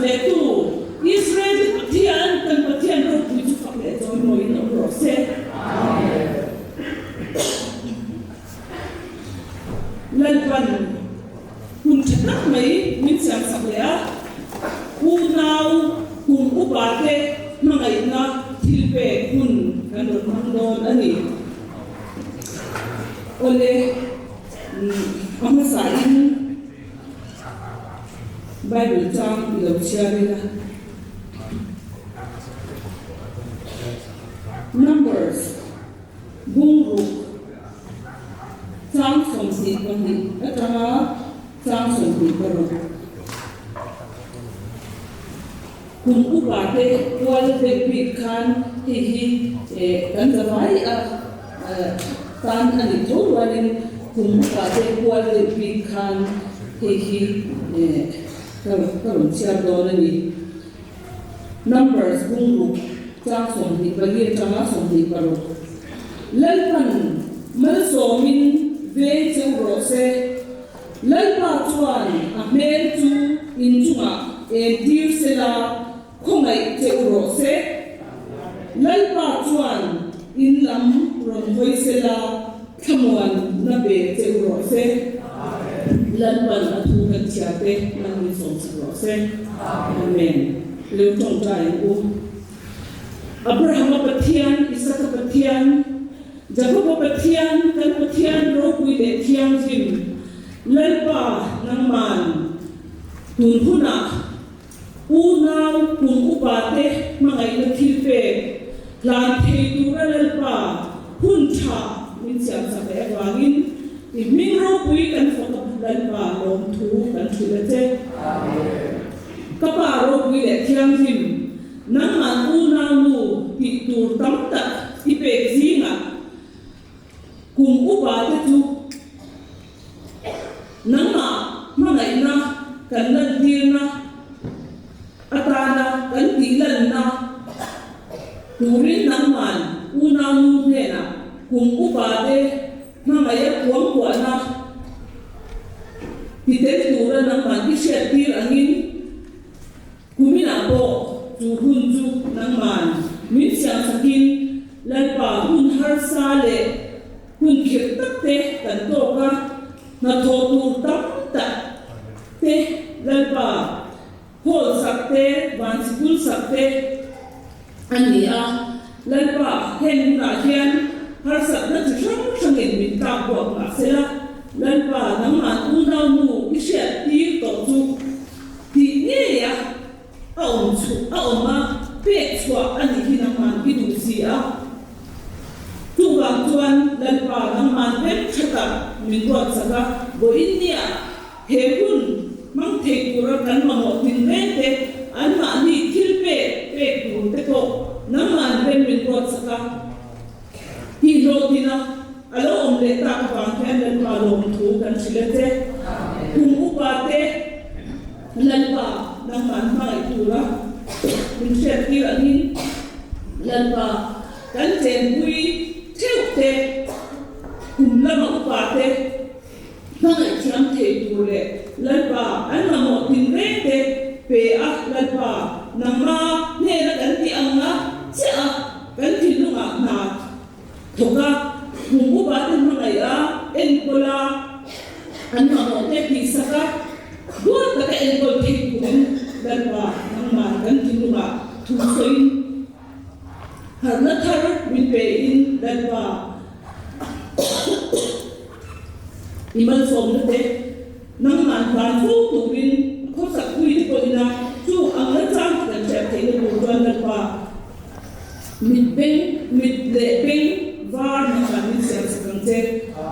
le tu Israel pathian kan pathian ro pui chu khap le joy moi no ro se lan pan kun thak mai min sang sak le a u nau kun u ba te mangai na thilpe kun kan ro mang don ani ole ama sain Bible trang lo share la Numbers bung trang som si con ni atama trang som si pero kun u ba te wal te pi khan hi kan zawai a tan ani to walin kun u ba te wal te pi khan hi karon siya doon ni Numbers bung trang som si bagi trang som si pero lalpan mal somin ve chu ro se lalpa chuan a mel chu in chunga e dir se la khongai che ro se lalpa chuan in lam ron hoi se la khamuan na be che ro se lalpan a thu kan chia te man ni som si ro se amen le tong trai u Abraham pathian Isaac pathian Jacob pathian kan pathian ro pui le thiang jim lalpa nang man tun huna u nau kun u pa te mangai na thilpe lan thei tu ra lalpa hun tha min siam sa be wangin i min ro pui kan phok lalpa lom thu kan thile te amen kapa ro pui le thiang jim nang man u nau nu pi tur tam ta i pe zinga cùng u ba te tu nang ma mangai na kan lan dir na atana kan ti lan na turin nang man u na nu ne na cùng u ba te mangai kuang kwa na ti te tu ra nang man ki shet tir angin kumina bo tu hun chu nang man min siang sakin lan pa hun har sa le hun khir tak te kan to ka na tho tu tam ta te lalpa hol sak te ban sikul sak te ani a lalpa hen na hian har sak na chi sang sang in min ta ko ma sela lalpa nang ma u na mu ki sha ti to chu ti ne ya au chu au ma pe chwa ani hi nang man ki du si a tu bang tuan lalpa nang man pet chata min wat saka bo india he hun mang thei pura kan ma mo tin ne te an ma ni thil pe pe tu te ko nang man pen min wat saka hi lo tina alo om le ta ka bang ken lalpa lom thu kan silete kum upa te lalpa nang man mai pura min shet ti ani lalpa kan chen bui theo te cùng lama upa te mangai chiam thei tu le lalpa an ma mo tin re te pe a lalpa nangma ne na kan ti anga che a kan ti lunga na thoka cùng upa te mangai a en kola an ma mo te pi saka bo ta ka en kol thei tu lalpa nangma kan ti lunga thu soin har na thar min pe in lalpa iman som te nang man ban fu tu bin ko sak kui ko ina chu ang na chang kan chep te ni bu ran lalpa mit ben mit le ben var na kan ni sem kan te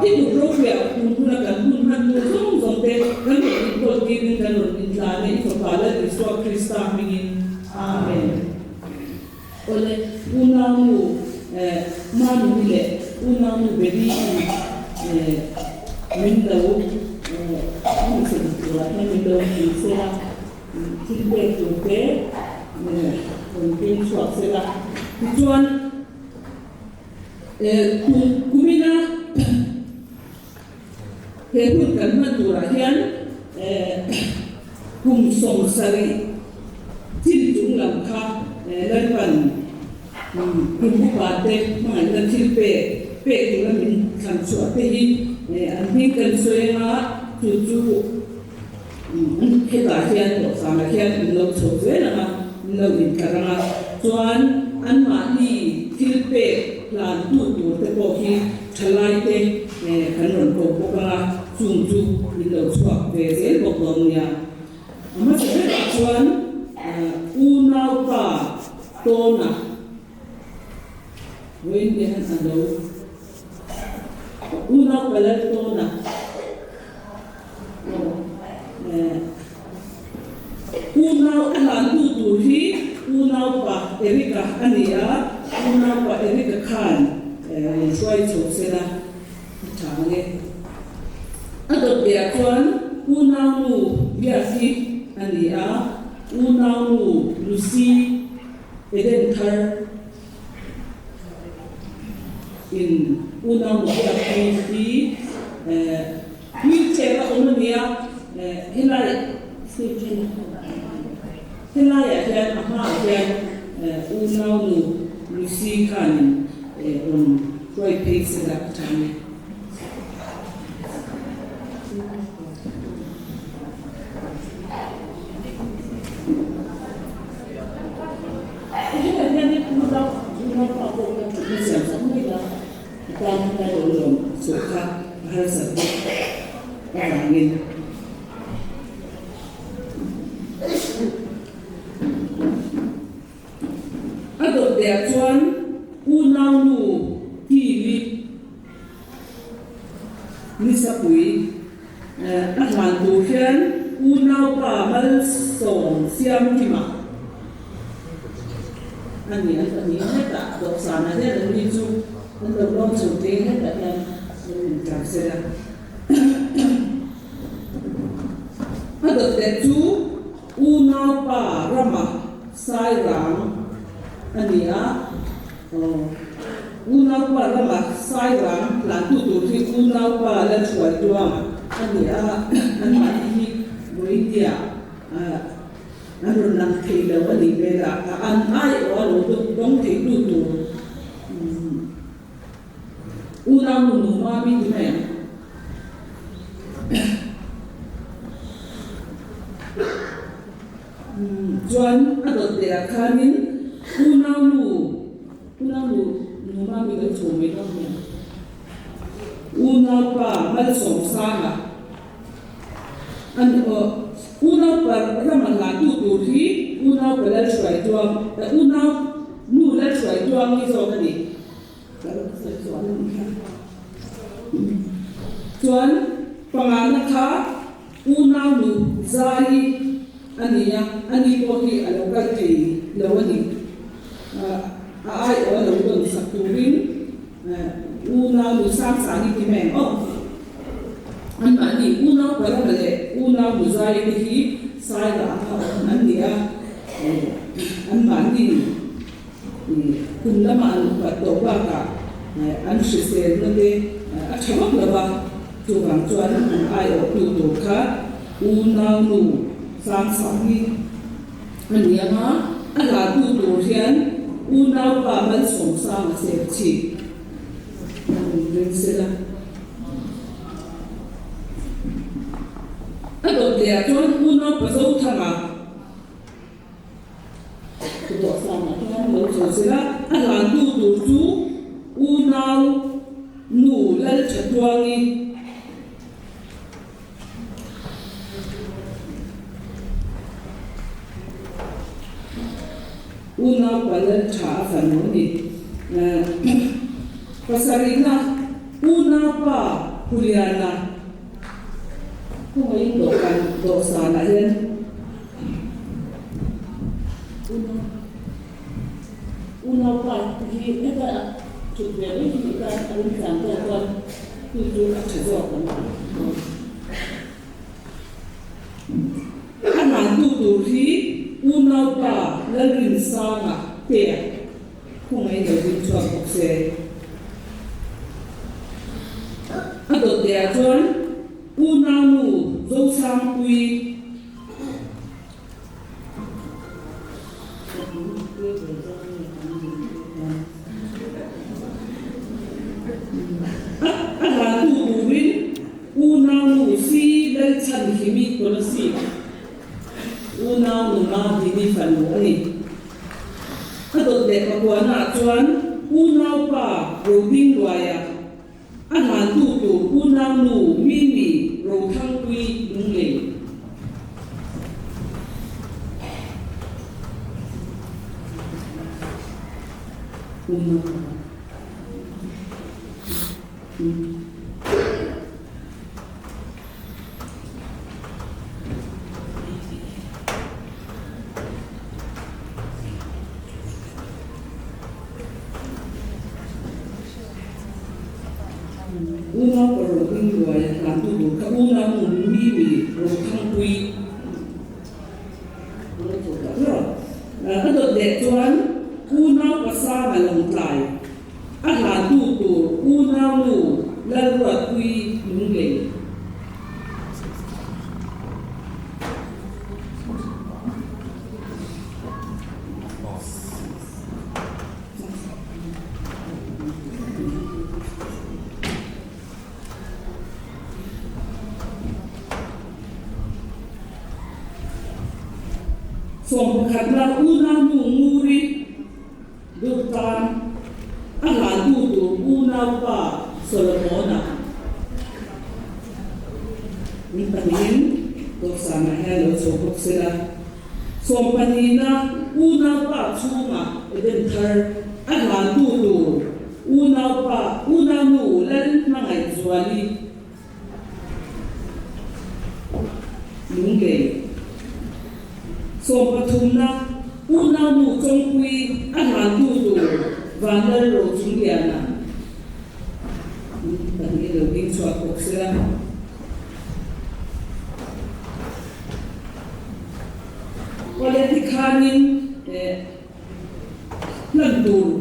ti du ro ya tu na kan hun han tu zong zong te kan ni ko ti bin kan ni la ni ko pala ni so krista mingin amen ole unamu manu le unamu bedi window se ditura window sera tilbe tupe con pin so sera tuan kumina he kun kan matura hian kum song sari lam kha lan pan kun bu pa te ma lan thil pe tu la min khan chu te hi an hi kan soenga chu chu he ta hian to sa ma hian lo chu ve na lo in karanga chuan an ma ni thil pe plan tu te po hi thalai te kan ron ko ko ka chung chu in lo chuak ve zel bok dom nia ama se ra chuan u nau pa to na wen de han ando u nau pa la to na u nau alan tu hi u nau pa erika ania u nau pa erika khan suai chu se na change adot de chuan u nau nu bia fi ania u nau nu lucy eden thar in u nau nu bia fi wheelchair ka omania hilai ya hian ama hian u nau nu lucy khan Roy Pace at that time. Adot dia chuan u nau nu Lisa Pui Atlan tu hian u nau pa mal song siam ki ma ani heta dok sana de ni chu an lo long chu te heta yan in ka se da adot de chu u nau pa rama sai rang ani a u nau pa rama sai rang lan tu thi u nau pa la chuai tuam ani a an ma hi boitia an ron lang thei lo ani be la an ai o lo tu dong thei tu u nau nu ma mi ti me chuan adot de khanin u nau nu ma mi lo chu me lo ne u nau pa mal song sa ma an u nau pa rama la tu thi u nau pa la chuai tuam u nau nu la chuai tuam ni zo ni chuan pangana kha u nau nu zai ania ani po hi alo ka ti lo ni ai o lo don sa turin u nau nu sam sa ni ti men an ma ni u nau pa la le u nau nu zai ni hi sai la an nia an ma ni kun la ma pa to ba ka an shi se no de a thamak la ba tu bang chuan ai o tu kha u nau nu sam sa ni an nia ma ala tu hian u nau pa man som sa ma se chi rin se la adot de chuan u nau pa zo thanga tu do sa ma chuan lo zo se la ala tu chu u nau nu lal chatwangi u nau pa lal cha sa no ni pasarina u nau pa Juliana kung do kan do sa na hian u nau pa hi eka chu ve ni ka an san ta ko tu a chazo kan ana tu hi u nau pa la rin sa na pe kung do rin chuak ko se adot de chuan u nau nu zo sang pui ni phần lúa này các đột đệ và quán hạ chuan u nao pa rồi đinh loài anh hàn tu tu u nao nụ mi mi rồi thăng quy đúng lệ u nao una por đinh loài làm tu tu các una nụ mi mi rồi thăng quy các đột đệ chuan u nao pa sa mà lòng tài anh hàn tu tu u nao nụ la ruột quy đúng lệ som khát na u nao nụ nguri được tan anh hàn tu tu u nao pa Solomona ni panin to sama hello so boxela som panina u nao pa chuma eden thar anh hàn tu tu u nao pa u nao nụ lên na ngai zuali đúng lệ som pathumna u nao nụ trong quy anh hàn tu tu và lên rồi chúng liền à bạn nghĩ đầu tiên cho cuộc sẽ qua đây thì khá nên lần tù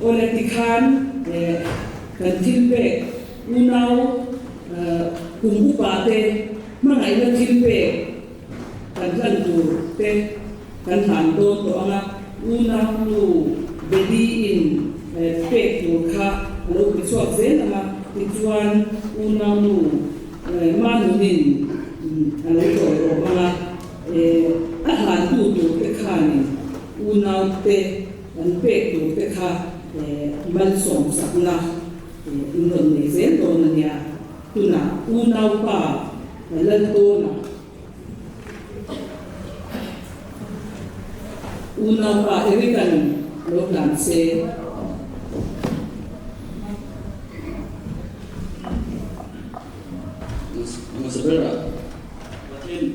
oleh tikhan kan thilpe unau cùng upate mangai na thilpe kan lan tur te kan han do to anga unau lu bedi in pe tu kha lo ki chuak zen ama tichuan unau lu manunin alo to ro anga a han tu tu te khani unau te an pe tu te kha mal som sakna ingon ne zen to na nya tuna unau pa lan to na unau pa erikan lo plan se masabera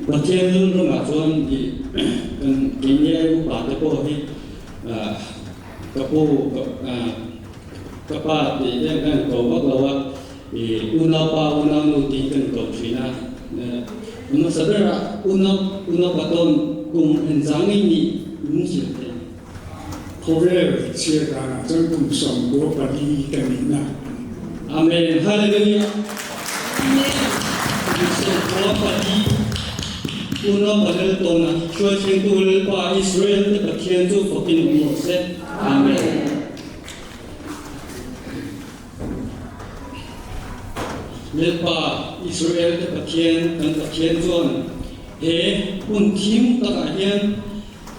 patien lu ma chuan di kan kinya u pa te po hi kapu kapa di kan ko wa unau pa unau nu ti kan ko thina masabera unau paton kum enzangi ni mungkin Korea chia ra chân cùng sống của bà đi cái mình nè. Amen. Hallelujah. amen So ko pa di unau pa le tona chua chen tu le pa Israel te patien tu fokin mo se. Amen. Lepa Israel te patien chuan he un thim ta hian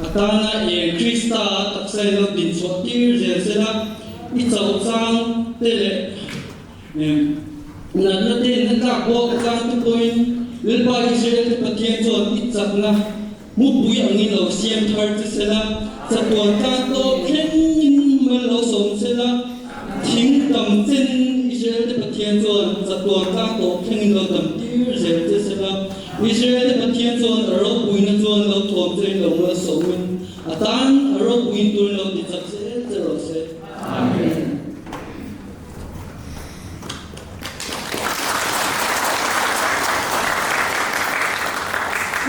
atana Krista taksai lo din so tir je sela I chau chang te le na na te na ka ko chang tu point lepa Israel te patien chuan I chak na mu pui angin lo siam thar te sela chatuan ta to khen mal lo som sela thing tam chen Israel te patien chuan chatuan ta to khen lo tam tir je te sela Israel te patien chuan ro pui na chuan lo thom tre lo ma so min atan ro pui tur lo ti chak se ro se. Amen.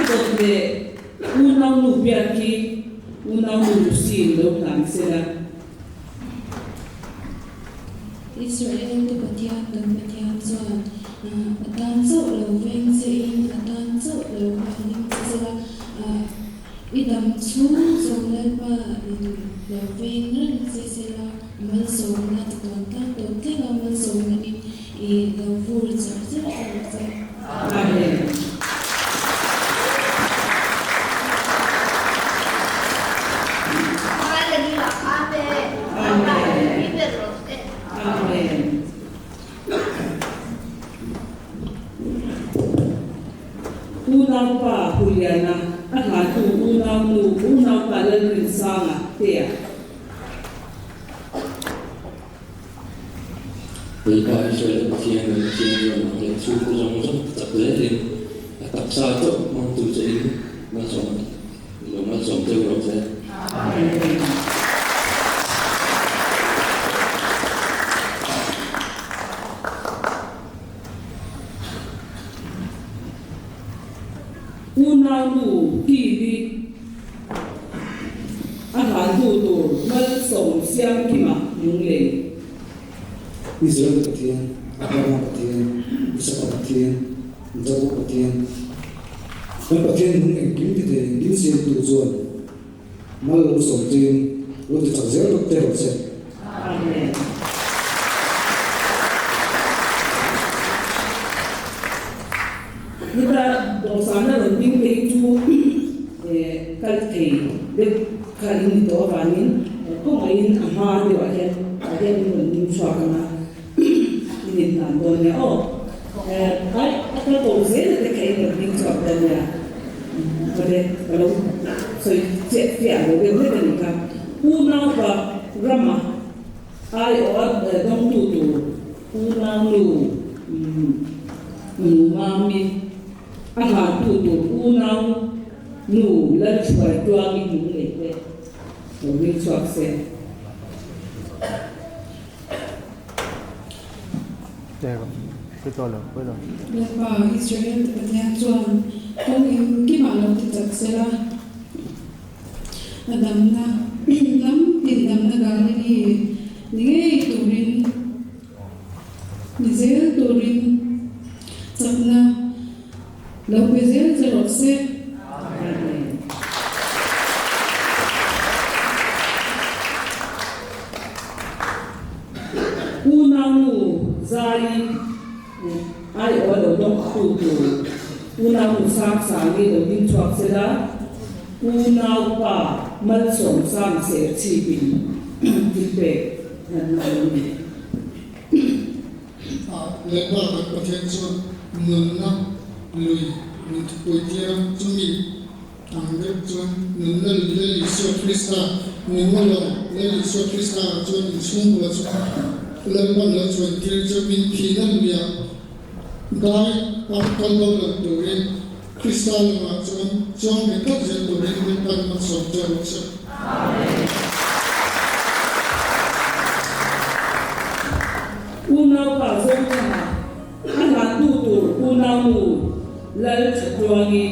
Porque unau nu biaki unau nu sin lo plan sera Israel te patiam chuan atan chau lo veng che in atan chau lo haling che sela idam chu zonglan pa in loving ran se sela mal song na ton ta to te ga mal song ni I lovur char char. Amen. Amen. Unaw pa Juliana, tu unaw pa lalin sanga tia. Lipa Israel Pathian dan Pathian yang suku sama-sama tak boleh tak satu mantu saya macam tu orang saya. Unaw kiri tu mal song siang kima yung lei. Israel Pathian, Abraham Pathian, Isaac Pathian, Jacob Pathian. Mal Pathian hung eng kim ti de din sian tu zuan. Mal lo som tin lo ti chak zer lo te ro se. Amen. Kita doksana rending leju kal thei de kalin do vanin ko main ama de wa hen aden rending swakana ini nandonya kai atau tolse de kai rending swakana pada kalau soi cek dia de de kan una pa rama ai or dong tu una lu mami tu unaw la chua tua mi le pe o mi chua se Dạ, cái tôi là Lepa Israel Pathian chuan kong in ki ma lo ti chak sela adam na lam tin dam na ga ni nge turin nizel turin chakna lo pezel zero se unaw zai ai o lo dong tu unaw sang sang ni lo din chua se la unaw pa mal som sang se chi bin ti pe nan na ni Lepa Pathian chuan nun na lui nun pui tia chumi ang dep chuan nun na le li so Krista nun na le li so Krista chuan in chung la chuan lepa la chuan tir chumin phina luya dai par kalbo la turin Krista la chuan chuan me ka je turin me pan ma som cha ro cha unaw pa zong na tu unaw lal chuangi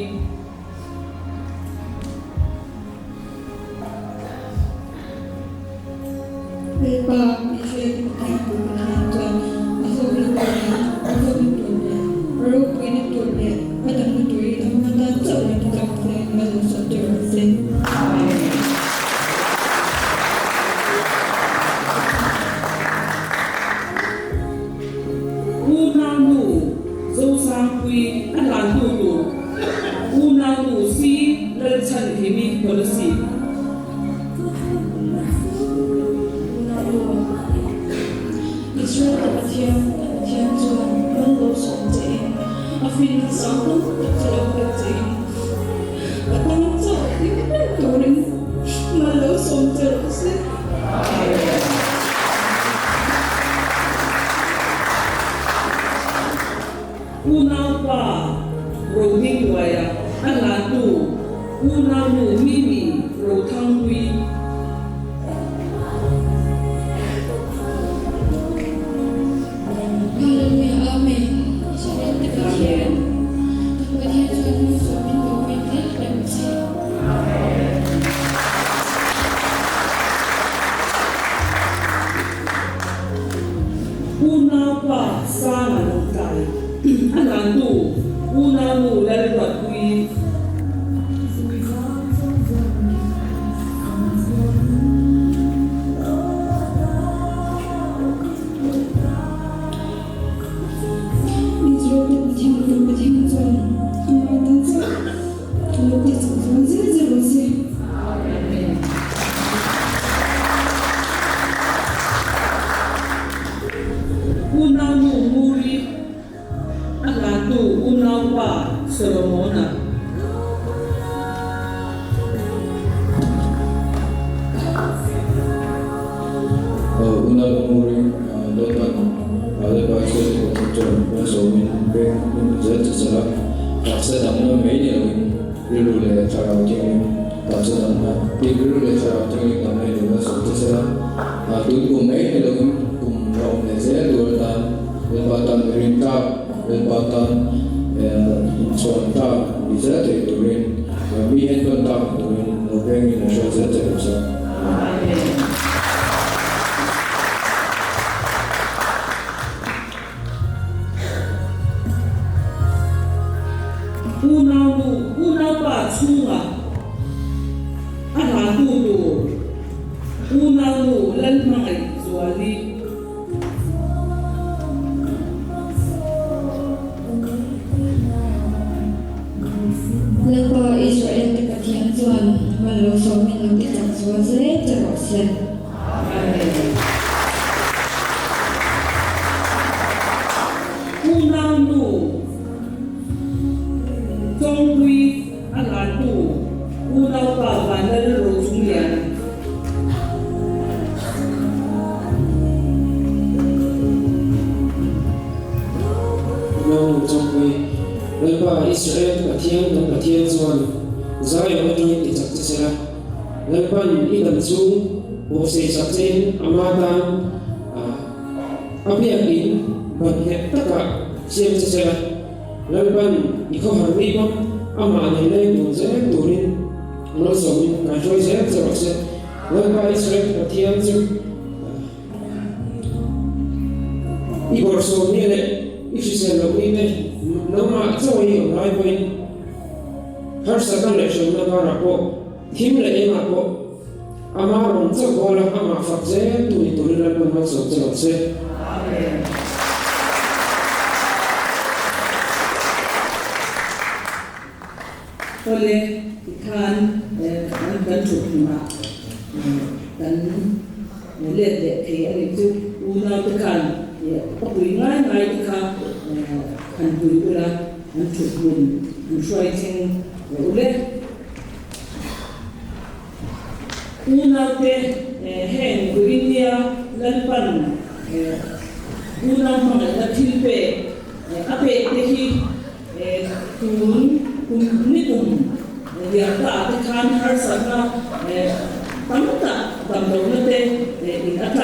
Lepa Israel Pathian chuan aso ni tu ro ni tu ne adam ni tu ri dam na cha ni ka ne ma lo sa te ro se unaw zo sang kui tu unaw si lal chan himi policy Israel Pathian chuan man lo som che afin sang ko cha lo che atang cha ni turin ma lo som che ro se unaw pa rohing waya tu unaw mimi rothang wi Hallelujah, amen. Israel Pathian chuan so min lo min le lem che unaw pa sana ng kai tu unaw lal wat wi zuan zia zia ro si Unau mu muri agatu unau pa Solomona. Una lumuri lepan lepa itu betul masuk minyak zat salah tak sedang memilih dulu le cara tinggi tak sedang dulu le cara tinggi kami dulu masuk salah dulu memilih lagi kumrau le zat dulu dan lepatan ringkap lepatan suanta bisa diturin bihen kontak turin lebih ini suatu terasa. Unau pa chunga agatu do unau lan mangai zuali Lepa Israel te patian zuan malo so min lo te tak zuan zia te ro si unau nu trong quy agatu unau pa vandal ro chunglian Nông trong quê lepa Israel patian zuan zai odoi ti chak chela lepan idan chu bo se sakchen amatan abiakin ban het taka siam chela lepan ikho harbi bam ama ne le tu ze turin no so min ka joi ze ze lepa Israel patian chu igor so ni le Israel lo ni ne nama choi ở lại bên har sakan le shon na ra ko him le ema ko ama ron cha ko la ama fak je tu ni tu la ban ma so cha se Tole ikan kan chukma kan le de ke ani tu unau tekan ya pui ngai ka kan pui ula an chukmun an shwaiting ule unau te hen ku India lalpan unau ma la thilpe ape te hi kun ni dia ta kan har sana tamta tamlo na te in ata